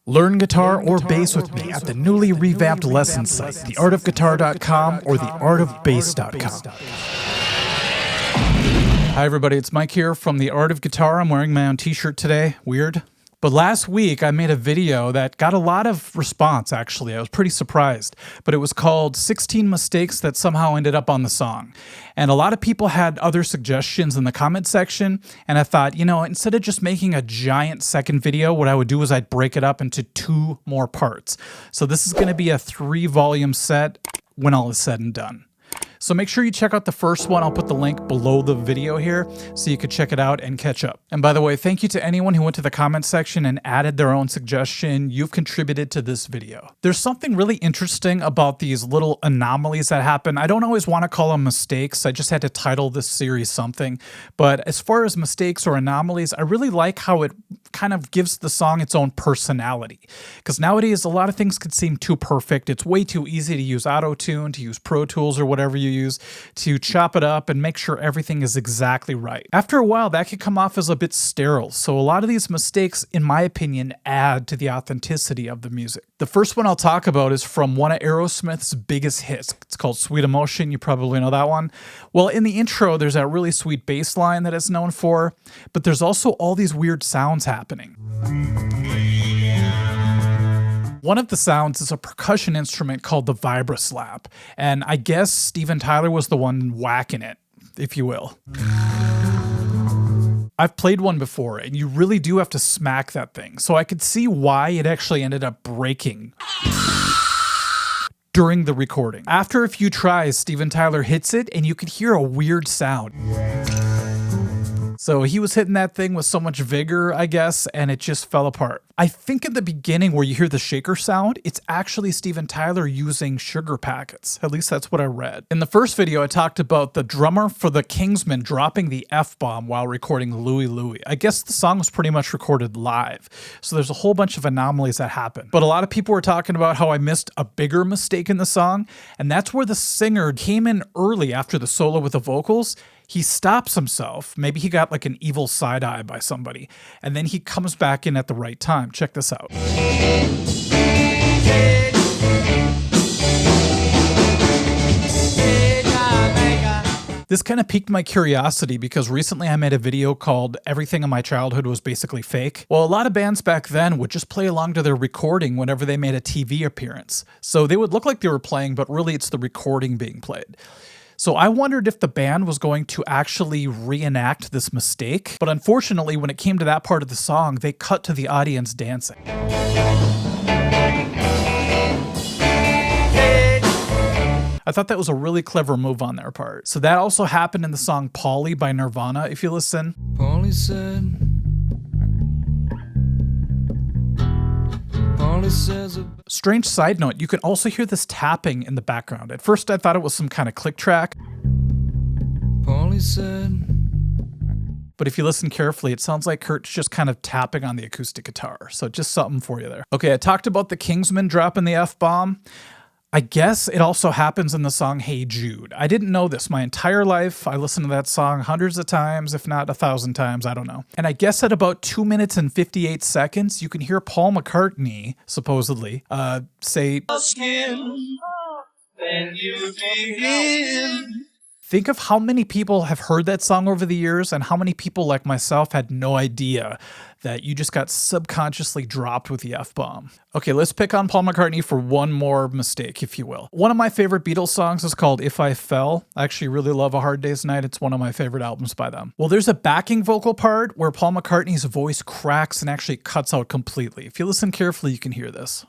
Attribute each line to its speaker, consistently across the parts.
Speaker 1: Learn guitar or bass with me at the newly revamped lesson site, theartofguitar.com or theartofbass.com. Hi everybody, it's Mike here from The Art of Guitar. I'm wearing my own t-shirt today. Weird. But last week I made a video that got a lot of response, actually. I was pretty surprised. But it was called 16 Mistakes That Somehow Ended Up on the Song. And a lot of people had other suggestions in the comment section. And I thought, you know, instead of just making a giant second video, what I would do is I'd break it up into 2 more parts. So this is going to be a 3-volume set when all is said and done. So make sure you check out the first one. I'll put the link below the video here so you can check it out and catch up. And by the way, thank you to anyone who went to the comment section and added their own suggestion. You've contributed to this video. There's something really interesting about these little anomalies that happen. I don't always want to call them mistakes. I just had to title this series something. But as far as mistakes or anomalies, I really like how it kind of gives the song its own personality. Because nowadays, a lot of things could seem too perfect. It's way too easy to use auto-tune, to use Pro Tools or whatever you use, to chop it up and make sure everything is exactly right. After a while, that can come off as a bit sterile. So a lot of these mistakes, in my opinion, add to the authenticity of the music. The first one I'll talk about is from one of Aerosmith's biggest hits. It's called Sweet Emotion. You probably know that one. Well, in the intro, there's that really sweet bass line that it's known for, but there's also all these weird sounds happening. One of the sounds is a percussion instrument called the vibra-slap, and I guess Steven Tyler was the one whacking it, if you will. I've played one before, and you really do have to smack that thing, so I could see why it actually ended up breaking during the recording. After a few tries, Steven Tyler hits it, and you could hear a weird sound. So he was hitting that thing with so much vigor, I guess, and it just fell apart. I think at the beginning where you hear the shaker sound, it's actually Steven Tyler using sugar packets. At least that's what I read. In the first video, I talked about the drummer for the Kingsmen dropping the F-bomb while recording Louie Louie. I guess the song was pretty much recorded live. So there's a whole bunch of anomalies that happen. But a lot of people were talking about how I missed a bigger mistake in the song, and that's where the singer came in early after the solo with the vocals. He stops himself. Maybe he got like an evil side eye by somebody. And then he comes back in at the right time. Check this out. This kind of piqued my curiosity because recently I made a video called Everything in My Childhood Was Basically Fake. Well, a lot of bands back then would just play along to their recording whenever they made a TV appearance. So they would look like they were playing, but really it's the recording being played. So I wondered if the band was going to actually reenact this mistake, but unfortunately when it came to that part of the song, they cut to the audience dancing. I thought that was a really clever move on their part. So that also happened in the song Polly by Nirvana, if you listen. Polly said... Strange side note, you can also hear this tapping in the background. At first I thought it was some kind of click track. Polly said. But if you listen carefully, it sounds like Kurt's just kind of tapping on the acoustic guitar. So just something for you there. Okay, I talked about the Kingsmen dropping the F-bomb. I guess it also happens in the song Hey Jude. I didn't know this my entire life. I listened to that song hundreds of times, if not 1,000 times, I don't know. And I guess at about 2 minutes and 58 seconds, you can hear Paul McCartney, supposedly, say, "Skin, then you begin." Think of how many people have heard that song over the years and how many people like myself had no idea that you just got subconsciously dropped with the F-bomb. Okay, let's pick on Paul McCartney for one more mistake, if you will. One of my favorite Beatles songs is called If I Fell. I actually really love A Hard Day's Night. It's one of my favorite albums by them. Well, there's a backing vocal part where Paul McCartney's voice cracks and actually cuts out completely. If you listen carefully, you can hear this.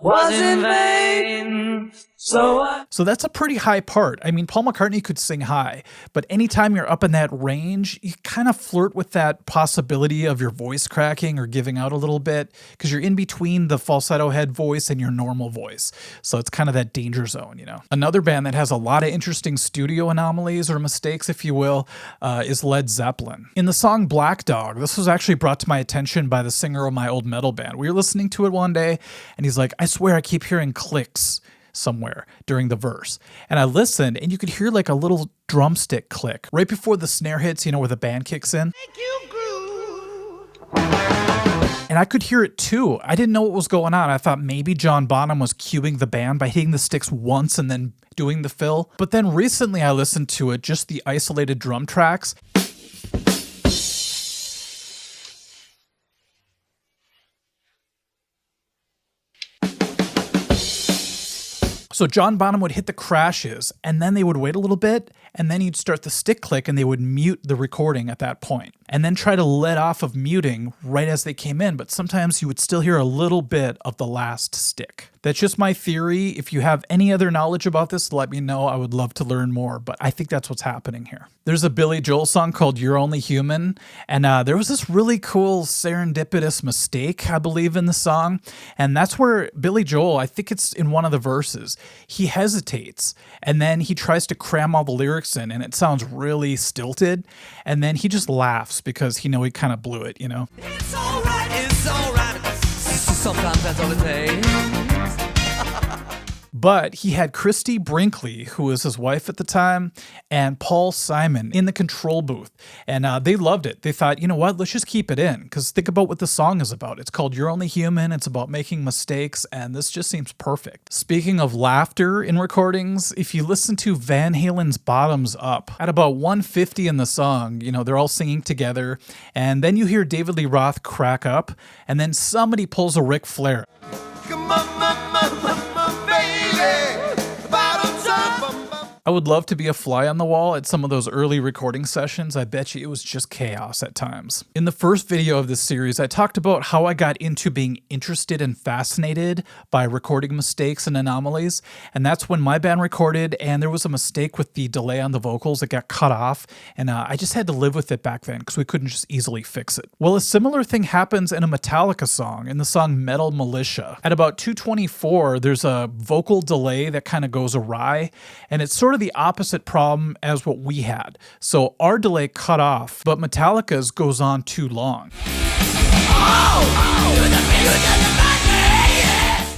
Speaker 1: Was in vain, so that's a pretty high part. I mean, Paul McCartney could sing high, but anytime you're up in that range, you kind of flirt with that possibility of your voice cracking or giving out a little bit because you're in between the falsetto head voice and your normal voice. So it's kind of that danger zone, you know. Another band that has a lot of interesting studio anomalies or mistakes, if you will, is Led Zeppelin. In the song Black Dog, this was actually brought to my attention by the singer of my old metal band. We were listening to it one day and he's like, I swear I keep hearing clicks somewhere during the verse. And I listened and you could hear like a little drumstick click right before the snare hits, you know, where the band kicks in. And I could hear it too. I didn't know what was going on. I thought maybe John Bonham was cueing the band by hitting the sticks once and then doing the fill. But then recently I listened to it, just the isolated drum tracks. So John Bonham would hit the crashes, and then they would wait a little bit, and then he'd start the stick click, and they would mute the recording at that point, and then try to let off of muting right as they came in, but sometimes you would still hear a little bit of the last stick. That's just my theory. If you have any other knowledge about this, let me know. I would love to learn more, but I think that's what's happening here. There's a Billy Joel song called You're Only Human, and there was this really cool serendipitous mistake, I believe, in the song, and that's where Billy Joel, I think it's in one of the verses, he hesitates, and then he tries to cram all the lyrics in, and it sounds really stilted, and then he just laughs because he kind of blew it,
Speaker 2: It's alright, sometimes that's all it takes.
Speaker 1: But he had Christy Brinkley, who was his wife at the time, and Paul Simon in the control booth. And they loved it. They thought, you know what, let's just keep it in. Because think about what the song is about. It's called You're Only Human. It's about making mistakes. And this just seems perfect. Speaking of laughter in recordings, if you listen to Van Halen's Bottoms Up, at about 150 in the song, they're all singing together. And then you hear David Lee Roth crack up. And then somebody pulls a Ric Flair.
Speaker 2: Come on,
Speaker 1: I would love to be a fly on the wall at some of those early recording sessions. I bet you it was just chaos at times. In the first video of this series, I talked about how I got into being interested and fascinated by recording mistakes and anomalies. And that's when my band recorded and there was a mistake with the delay on the vocals. It got cut off and I just had to live with it back then because we couldn't just easily fix it. Well, a similar thing happens in a Metallica song, in the song Metal Militia. At about 2:24, there's a vocal delay that kind of goes awry, and it's sort of the opposite problem as what we had. So our delay cut off, but Metallica's goes on too long.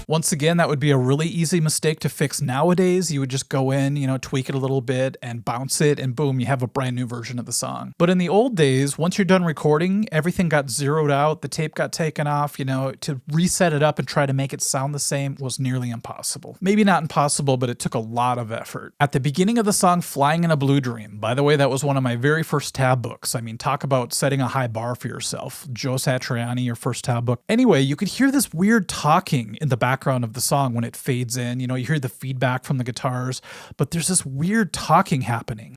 Speaker 1: Once again, that would be a really easy mistake to fix nowadays. You would just go in, tweak it a little bit and bounce it, and boom, you have a brand new version of the song. But in the old days, once you're done recording, everything got zeroed out, the tape got taken off, to reset it up and try to make it sound the same was nearly impossible. Maybe not impossible, but it took a lot of effort. At the beginning of the song Flying in a Blue Dream, by the way, that was one of my very first tab books. I mean, talk about setting a high bar for yourself. Joe Satriani, your first tab book. Anyway, you could hear this weird talking in the background of the song when it fades in. You hear the feedback from the guitars, but there's this weird talking happening.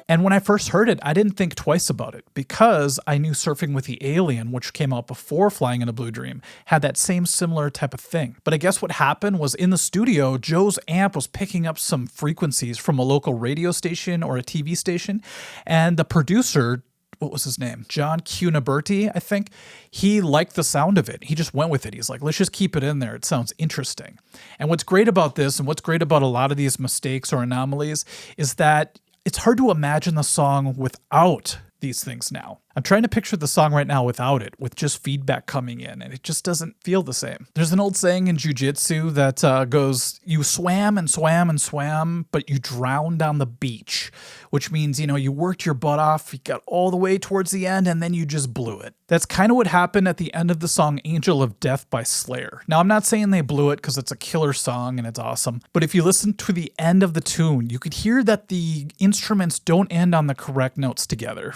Speaker 1: And when I first heard it, I didn't think twice about it because I knew Surfing with the Alien, which came out before Flying in a Blue Dream, had that same similar type of thing. But I guess what happened was in the studio, Joe's amp was picking up some frequencies from a local radio station or a TV station, and the producer, what was his name? John Cunaberti, I think. He liked the sound of it. He just went with it. He's like, let's just keep it in there. It sounds interesting. And what's great about this, and what's great about a lot of these mistakes or anomalies, is that it's hard to imagine the song without these things now. I'm trying to picture the song right now without it, with just feedback coming in, and it just doesn't feel the same. There's an old saying in jiu-jitsu that goes, you swam and swam and swam, but you drowned on the beach, which means, you worked your butt off, you got all the way towards the end, and then you just blew it. That's kind of what happened at the end of the song Angel of Death by Slayer. Now, I'm not saying they blew it because it's a killer song and it's awesome, but if you listen to the end of the tune, you could hear that the instruments don't end on the correct notes together.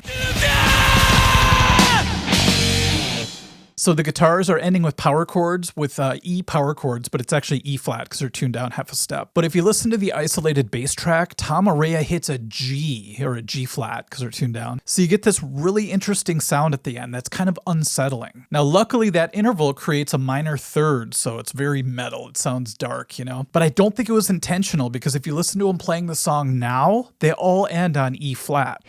Speaker 1: So the guitars are ending with power chords, with E power chords, but it's actually E flat because they're tuned down half a step. But if you listen to the isolated bass track, Tom Araya hits a G, or a G flat because they're tuned down. So you get this really interesting sound at the end that's kind of unsettling. Now, luckily that interval creates a minor third, so it's very metal. It sounds dark, But I don't think it was intentional because if you listen to them playing the song now, they all end on E flat.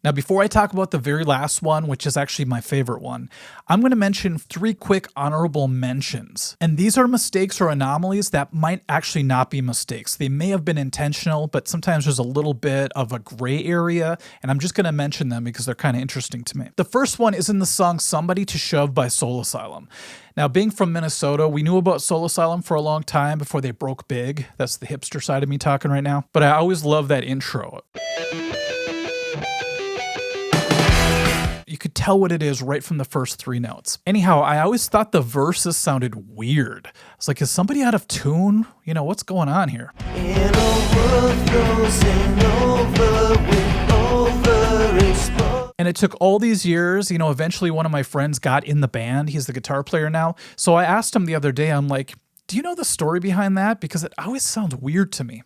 Speaker 1: Now, before I talk about the very last one, which is actually my favorite one, I'm going to mention 3 quick honorable mentions. And these are mistakes or anomalies that might actually not be mistakes. They may have been intentional, but sometimes there's a little bit of a gray area, and I'm just going to mention them because they're kind of interesting to me. The first one is in the song Somebody to Shove by Soul Asylum. Now, being from Minnesota, we knew about Soul Asylum for a long time before they broke big. That's the hipster side of me talking right now. But I always love that intro. You could tell what it is right from the first 3 notes. Anyhow, I always thought the verses sounded weird. I was like, is somebody out of tune? You know, what's going on here?
Speaker 2: In a world closing over with overexposed.
Speaker 1: And it took all these years, you know, eventually one of my friends got in the band. He's the guitar player now. So I asked him the other day, I'm like, do you know the story behind that? Because it always sounds weird to me.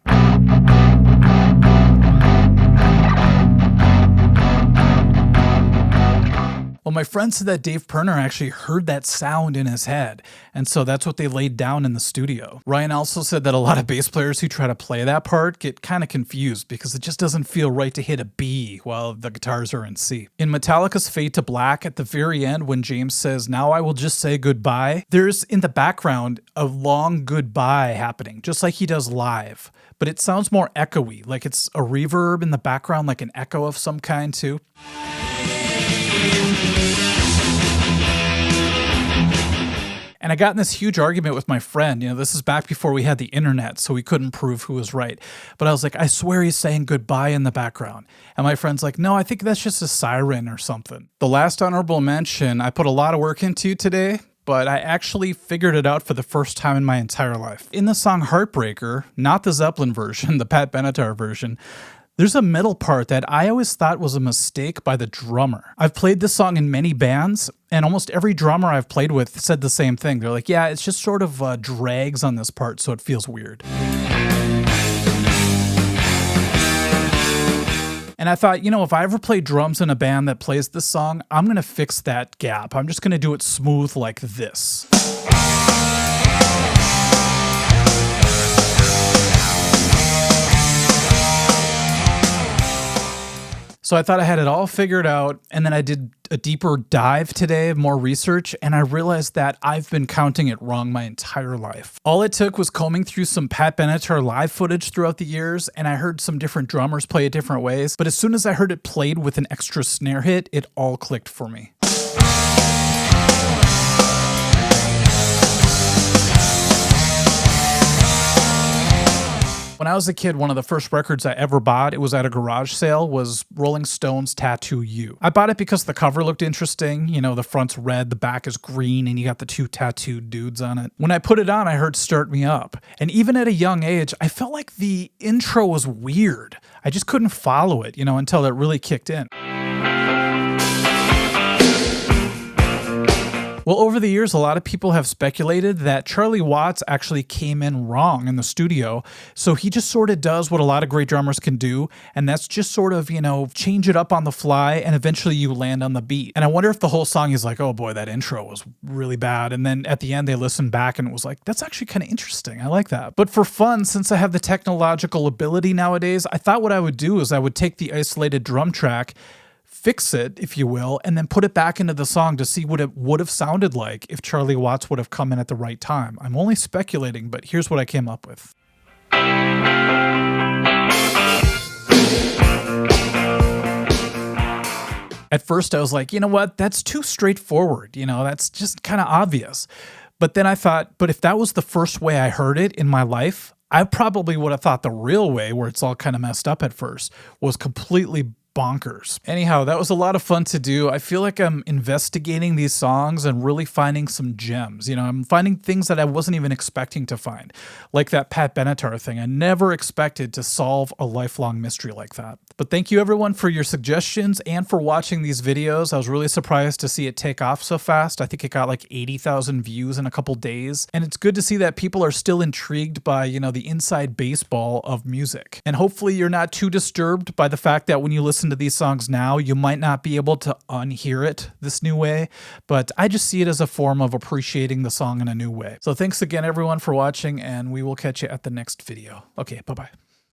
Speaker 1: Well, my friend said that Dave Perner actually heard that sound in his head, and so that's what they laid down in the studio. Ryan also said that a lot of bass players who try to play that part get kind of confused because it just doesn't feel right to hit a B while the guitars are in C. In Metallica's Fade to Black, at the very end when James says, "Now I will just say goodbye," there's in the background a long goodbye happening, just like he does live. But it sounds more echoey, like it's a reverb in the background, like an echo of some kind too. And I got in this huge argument with my friend. You know, this is back before we had the internet, so we couldn't prove who was right. But I was like, I swear he's saying goodbye in the background. And my friend's like, no, I think that's just a siren or something. The last honorable mention I put a lot of work into today, but I actually figured it out for the first time in my entire life. In the song Heartbreaker, not the Zeppelin version, the Pat Benatar version, there's a middle part that I always thought was a mistake by the drummer. I've played this song in many bands, and almost every drummer I've played with said the same thing. They're like, yeah, it's just sort of drags on this part, so it feels weird. And I thought, you know, if I ever play drums in a band that plays this song, I'm going to fix that gap. I'm just going to do it smooth like this. So I thought I had it all figured out, and then I did a deeper dive today, more research, and I realized that I've been counting it wrong my entire life. All it took was combing through some Pat Benatar live footage throughout the years, and I heard some different drummers play it different ways, but as soon as I heard it played with an extra snare hit, it all clicked for me. When I was a kid, one of the first records I ever bought, it was at a garage sale, was Rolling Stone's Tattoo You. I bought it because the cover looked interesting. You know, the front's red, the back is green, and you got the 2 tattooed dudes on it. When I put it on, I heard Start Me Up. And even at a young age, I felt like the intro was weird. I just couldn't follow it, you know, until it really kicked in. Well, over the years, a lot of people have speculated that Charlie Watts actually came in wrong in the studio. So he just sort of does what a lot of great drummers can do. And that's just sort of, you know, change it up on the fly and eventually you land on the beat. And I wonder if the whole song is like, oh boy, that intro was really bad. And then at the end, they listened back and it was like, that's actually kind of interesting. I like that. But for fun, since I have the technological ability nowadays, I thought what I would do is I would take the isolated drum track, fix it, if you will, and then put it back into the song to see what it would have sounded like if Charlie Watts would have come in at the right time. I'm only speculating, but here's what I came up with. At first, I was like, you know what? That's too straightforward. You know, that's just kind of obvious. But then I thought, but if that was the first way I heard it in my life, I probably would have thought the real way, where it's all kind of messed up at first, was completely bonkers. Anyhow, that was a lot of fun to do. I feel like I'm investigating these songs and really finding some gems. You know, I'm finding things that I wasn't even expecting to find, like that Pat Benatar thing. I never expected to solve a lifelong mystery like that. But thank you everyone for your suggestions and for watching these videos. I was really surprised to see it take off so fast. I think it got like 80,000 views in a couple days. And it's good to see that people are still intrigued by, you know, the inside baseball of music. And hopefully you're not too disturbed by the fact that when you listen to these songs now, you might not be able to unhear it this new way, but I just see it as a form of appreciating the song in a new way. So thanks again everyone for watching, and we will catch you at the next video. Okay, bye-bye.